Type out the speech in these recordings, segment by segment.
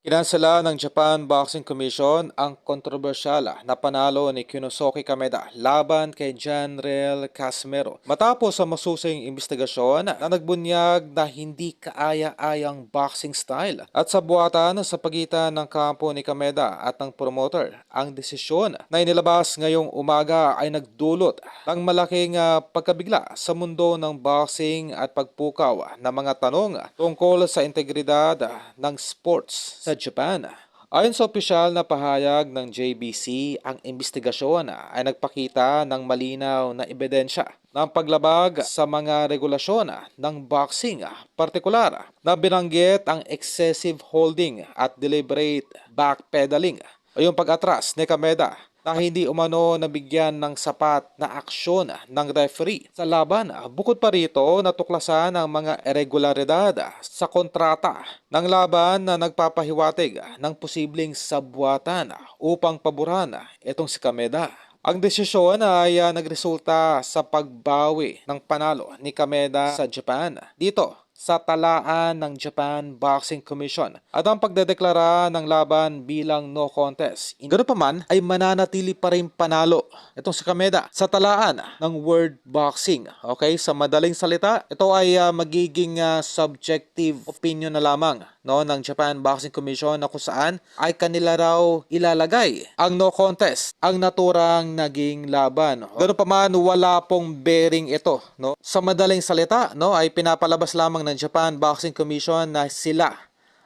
Kinansela ng Japan Boxing Commission ang kontrobersyal na panalo ni Kinosuke Kameda laban kay Janriel Casimero matapos ang masusing investigasyon na nagbunyag na hindi kaaya-ayang boxing style at sa buwatan sa pagitan ng kampo ni Kameda at ng promoter. Ang desisyon na inilabas ngayong umaga ay nagdulot ng malaking pagkabigla sa mundo ng boxing at pagpukaw ng mga tanong tungkol sa integridad ng sports sa Japan. Ayon sa opisyal na pahayag ng JBC, ang investigasyon ay nagpakita ng malinaw na ebidensya ng paglabag sa mga regulasyon ng boxing, partikular na binanggit ang excessive holding at deliberate backpedaling o yung pag-atras ni Kameda na hindi umano nabigyan ng sapat na aksyon ng referee sa laban. Bukod pa rito, natuklasan ang mga irregularidad sa kontrata ng laban na nagpapahiwatig ng posibleng sabwatan upang paboran itong si Kameda. Ang desisyon ay nagresulta sa pagbawi ng panalo ni Kameda sa Japan dito sa talaan ng Japan Boxing Commission at ang pagdedeklara ng laban bilang no contest. Ganoon pa man ay mananatili pa rin panalo itong si Kameda sa talaan ng World Boxing. Okay, sa madaling salita, ito ay magiging subjective opinion na lamang ng Japan Boxing Commission na kung saan ay kanila raw ilalagay ang no contest ang naturang naging laban. Ganoon pa man, wala pong bearing ito. Sa madaling salita, ay pinapalabas lamang ng Japan Boxing Commission na sila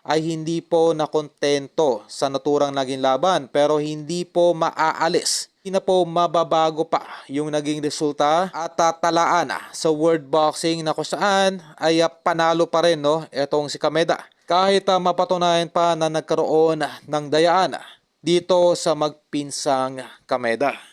ay hindi po nakontento sa naturang naging laban pero hindi po maaalis. Hindi na po mababago pa yung naging resulta at talaan sa World Boxing na kung saan ay panalo pa rin itong si Kameda. Kahit mapatunayan pa na nagkaroon ng dayaan dito sa magpinsang Kameda.